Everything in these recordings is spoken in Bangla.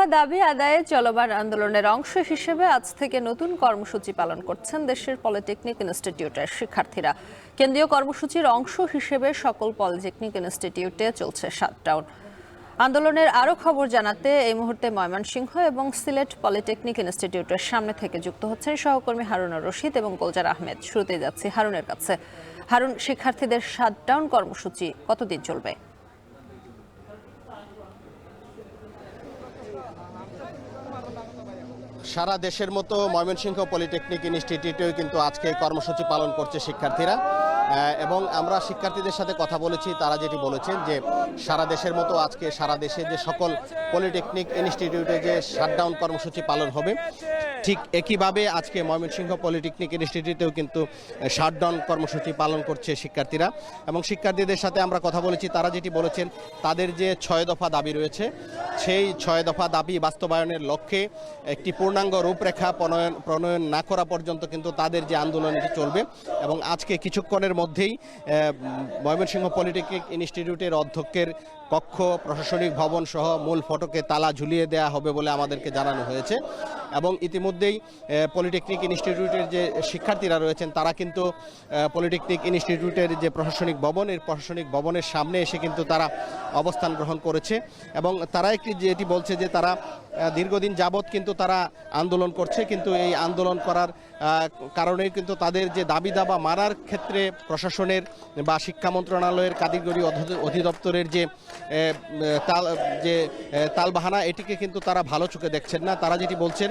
দফা দাবি আদায়ে চলমান আন্দোলনের অংশ হিসেবে আজ থেকে নতুন কর্মসূচি পালন করছেন দেশের পলিটেকনিক ইনস্টিটিউটের শিক্ষার্থীরা। কেন্দ্রীয় কর্মসূচির অংশ হিসেবে সকল পলিটেকনিক ইনস্টিটিউটে চলছে শাটডাউন। আন্দোলনের আরও খবর জানাতে এই মুহূর্তে ময়মনসিংহ এবং সিলেট পলিটেকনিক ইনস্টিটিউটের সামনে থেকে যুক্ত হচ্ছেন সহকর্মী হারুনুর রশিদ এবং গুলজার আহমেদ। শুরুতেই যাচ্ছি হারুনের কাছে। হারুন, শিক্ষার্থীদের শাটডাউন কর্মসূচি কতদিন চলবে? সারা দেশের মতো ময়মনসিংহ পলিটেকনিক ইনস্টিটিউটেও কিন্তু আজকে কর্মসূচি পালন করছে শিক্ষার্থীরা, এবং আমরা শিক্ষার্থীদের সাথে কথা বলেছি। তারা যেটি বলেছেন যে সারা দেশের মতো আজকে সারা দেশে যে সকল পলিটেকনিক ইনস্টিটিউটে যে শাটডাউন কর্মসূচি পালন হবে, ঠিক একইভাবে আজকে ময়মনসিংহ পলিটেকনিক ইনস্টিটিউটেও কিন্তু শাটডাউন কর্মসূচি পালন করছে শিক্ষার্থীরা। এবং শিক্ষার্থীদের সাথে আমরা কথা বলেছি, তারা যেটি বলেছেন তাদের যে 6 দফা দাবি রয়েছে, সেই 6 দফা দাবি বাস্তবায়নের লক্ষ্যে একটি পূর্ণাঙ্গ রূপরেখা প্রণয়ন না করা পর্যন্ত কিন্তু তাদের যে আন্দোলনটি চলবে। এবং আজকে কিছুক্ষণের মধ্যেই ময়মনসিংহ পলিটেকনিক ইনস্টিটিউটের অধ্যক্ষের কক্ষ, প্রশাসনিক ভবন সহ মূল ফটকে তালা ঝুলিয়ে দেওয়া হবে বলে আমাদেরকে জানানো হয়েছে। এবং ইতিমধ্যেই পলিটেকনিক ইনস্টিটিউটের যে শিক্ষার্থীরা রয়েছেন তারা কিন্তু পলিটেকনিক ইনস্টিটিউটের যে প্রশাসনিক ভবন, এর প্রশাসনিক ভবনের সামনে এসে কিন্তু তারা অবস্থান গ্রহণ করেছে। এবং তারা যেটি বলছে যে তারা দীর্ঘদিন যাবৎ কিন্তু তারা আন্দোলন করছে, কিন্তু এই আন্দোলন করার কারণে কিন্তু তাদের যে দাবি দাবা মানার ক্ষেত্রে প্রশাসনের বা শিক্ষা মন্ত্রণালয়ের কারিগরি অধিদপ্তরের যে তালবাহানা, এটিকে কিন্তু তারা ভালো চোখে দেখছেন না। তারা যেটি বলছেন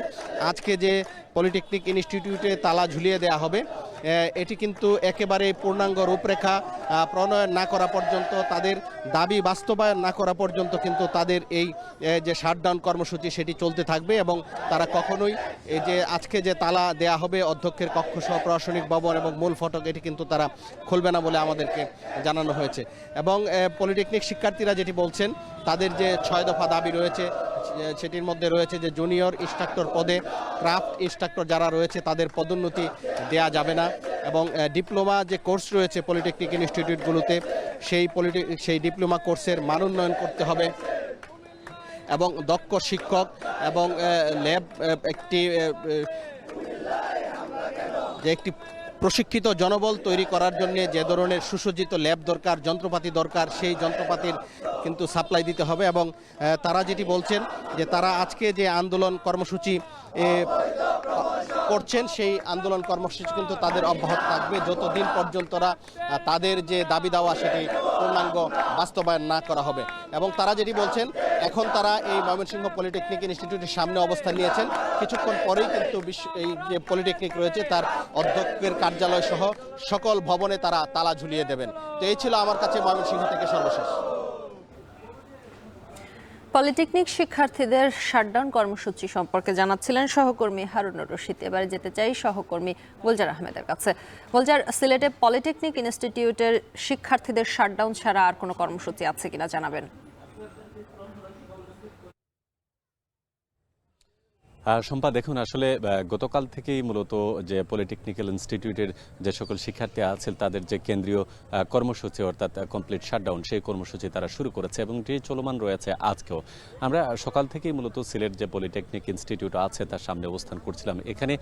আজকে যে পলিটেকনিক ইনস্টিটিউটে তালা ঝুলিয়ে দেওয়া হবে, এটি কিন্তু একেবারে পূর্ণাঙ্গ রূপরেখা প্রণয়ন না করা পর্যন্ত, তাদের দাবি বাস্তবায়ন না করা পর্যন্ত কিন্তু তাদের এই যে শাটডাউন কর্মসূচি সেটি চলতে থাকবে। এবং তারা কখনোই এই যে আজকে যে তালা দেয়া হবে অধ্যক্ষের কক্ষ সহ প্রশাসনিক ভবন এবং মূল ফটক, এটি কিন্তু তারা খুলবে না বলে আমাদেরকে জানানো হয়েছে। এবং পলিটেকনিক শিক্ষার্থীরা যেটি বলছেন তাদের যে 6 দফা দাবি রয়েছে, সেটির মধ্যে রয়েছে যে জুনিয়র ইনস্ট্রাক্টর পদে ক্রাফট ইনস্ট্রাক্টর যারা রয়েছে তাদের পদোন্নতি দেয়া যাবে না। এবং ডিপ্লোমা যে কোর্স রয়েছে পলিটেকনিক ইনস্টিটিউটগুলোতে, সেই ডিপ্লোমা কোর্সের মান উন্নয়ন করতে হবে। এবং দক্ষ শিক্ষক এবং ল্যাব একটি প্রশিক্ষিত জনবল তৈরি করার জন্য যে ধরনের সুসজ্জিত ল্যাব দরকার, যন্ত্রপাতি দরকার, সেই যন্ত্রপাতির কিন্তু সাপ্লাই দিতে হবে। এবং তারা যেটি বলছেন যে তারা আজকে যে আন্দোলন কর্মসূচি করছেন, সেই আন্দোলন কর্মসূচি কিন্তু তাদের অব্যাহত থাকবে যতদিন পর্যন্ত তাদের যে দাবি দেওয়া সেটি পূর্ণাঙ্গ বাস্তবায়ন না করা হবে। এবং তারা যেটি বলছেন, এখন তারা এই ময়মনসিংহ পলিটেকনিক ইনস্টিটিউটের সামনে অবস্থান নিয়েছেন। কিছুক্ষণ পরেই কিন্তু এই যে পলিটেকনিক রয়েছে তার অধ্যক্ষের কার্যালয় সহ সকল ভবনে তারা তালা ঝুলিয়ে দেবেন। তো এই ছিল আমার কাছে ময়মনসিংহ থেকে সর্বশেষ। পলিটেকনিক শিক্ষার্থীদের শাটডাউন কর্মসূচি সম্পর্কে জানাচ্ছিলেন সহকর্মী হারুনুর রশিদ। এবারে যেতে চাই সহকর্মী গুলজার আহমেদের কাছে। গুলজার, সিলেটে পলিটেকনিক ইনস্টিটিউটের শিক্ষার্থীদের শাটডাউন ছাড়া আর কোনো কর্মসূচি আছে কিনা জানাবেন। শম্পা, দেখুন, আসলে গতকাল থেকেই মূলত যে পলিটেকনিক্যাল ইনস্টিটিউটের যে সকল শিক্ষার্থী আছেন তাদের যে কেন্দ্রীয় কর্মসূচি অর্থাৎ কমপ্লিট শাটডাউন, সেই কর্মসূচি তারা শুরু করেছে এবং এটি চলমান রয়েছে আজকেও। আমরা সকাল থেকেই মূলত সিলেট যে পলিটেকনিক ইনস্টিটিউট আছে তার সামনে অবস্থান করছিলাম। এখানে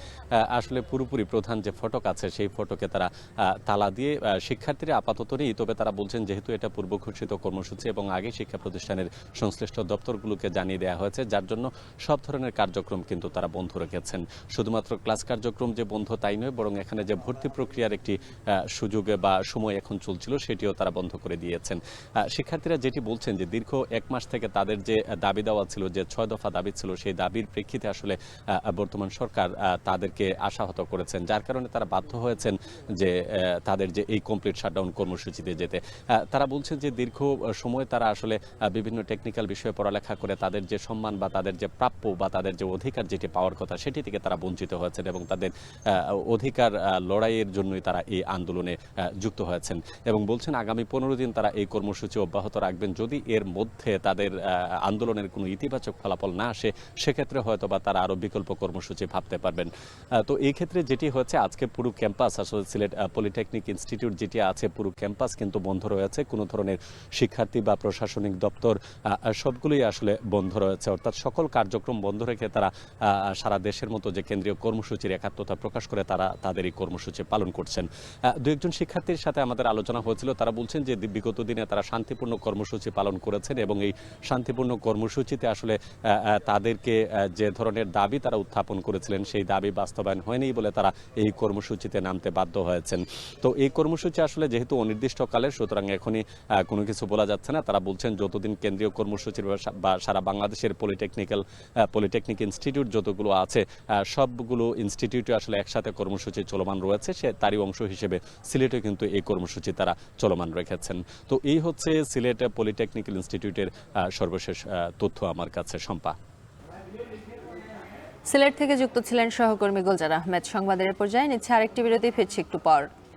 আসলে পুরোপুরি প্রধান যে ফটক আছে সেই ফটকে তারা তালা দিয়ে শিক্ষার্থীরা আপাতত নেই, তবে তারা বলছেন যেহেতু এটা পূর্ব ঘোষিত কর্মসূচি এবং আগে শিক্ষা প্রতিষ্ঠানের সংশ্লিষ্ট দপ্তরগুলোকে জানিয়ে দেওয়া হয়েছে, যার জন্য সব ধরনের কার্যক্রম কিন্তু তারা বন্ধ রেখেছেন। শুধুমাত্র ক্লাস কার্যক্রম যে বন্ধ তাই নয়, বরং এখানে যে ভর্তি প্রক্রিয়ার একটি সুযোগ বা সময় এখন চলছিল সেটিও তারা বন্ধ করে দিয়েছেন। শিক্ষার্থীরা যেটি বলছেন যে দীর্ঘ 1 মাস থেকে তাদের যে দাবি দেওয়া ছিল, যে 6 দফা দাবি ছিল, সেই দাবির প্রেক্ষিতে আসলে বর্তমান সরকার তাদেরকে আশাহত করেছেন, যার কারণে তারা বাধ্য হয়েছেন যে তাদের যে এই কমপ্লিট শাটডাউন কর্মসূচিতে যেতে। তারা বলছেন যে দীর্ঘ সময় তারা আসলে বিভিন্ন টেকনিক্যাল বিষয়ে পড়ালেখা করে তাদের যে সম্মান বা তাদের যে প্রাপ্য বা তাদের যে অধিকার অগ্রাধিকার যেটি পাওয়ার কথা সেটি থেকে তারা বঞ্চিত হয়েছেন এবং তাদের অধিকার লড়াইয়ের জন্যই তারা এই আন্দোলনে যুক্ত হয়েছেন এবং বলছেন আগামী 15 দিন তারা এই কর্মসূচি অব্যাহত রাখবেন। যদি এর মধ্যে তাদের আন্দোলনের কোনো ইতিবাচক ফলাফল না আসে সেক্ষেত্রে হয়তো বা তারা আরও বিকল্প কর্মসূচি ভাবতে পারবেন। তো এই ক্ষেত্রে যেটি হচ্ছে আজকে পুরো ক্যাম্পাস আসলে সিলেট পলিটেকনিক ইনস্টিটিউট যেটি আছে পুরো ক্যাম্পাস কিন্তু বন্ধ রয়েছে। কোনো ধরনের শিক্ষার্থী বা প্রশাসনিক দপ্তর সবগুলোই আসলে বন্ধ রয়েছে, অর্থাৎ সকল কার্যক্রম বন্ধ রেখে তারা সারা দেশের মতো যে কেন্দ্রীয় কর্মসূচির একাত্মতা প্রকাশ করে তারা তাদের এই কর্মসূচি পালন করছেন। দু একজন শিক্ষার্থীর সাথে আমাদের আলোচনা হয়েছিল, তারা বলছেন যে বিগত দিনে তারা শান্তিপূর্ণ কর্মসূচি পালন করেছেন এবং এই শান্তিপূর্ণ কর্মসূচিতে আসলে তাদেরকে যে ধরনের দাবি তারা উত্থাপন করেছিলেন সেই দাবি বাস্তবায়ন হয়নি বলে তারা এই কর্মসূচিতে নামতে বাধ্য হয়েছেন। তো এই কর্মসূচি আসলে যেহেতু অনির্দিষ্টকালের সুতরাং এখনই কোনো কিছু বলা যাচ্ছে না। তারা বলছেন যতদিন কেন্দ্রীয় কর্মসূচির বা সারা বাংলাদেশের পলিটেকনিক ইনস্টিটিউট যতগুলো আছে সবগুলো ইনস্টিটিউটে আসলে একসাথে কর্মসূচি চলমান রয়েছে, তারই অংশ হিসেবে সিলেটে কিন্তু এই কর্মসূচি তারা চলমান রেখেছেন। তো এই হচ্ছে সিলেট পলিটেকনিক্যাল ইনস্টিটিউটের সর্বশেষ তথ্য আমার কাছে। শম্পা, সিলেট থেকে যুক্ত ছিলেন সহকর্মী গুলজার আহমেদ। সংবাদের পর্যায়ে নিচ্ছে আরেকটি বিরতি, ফিরছি একটু পর।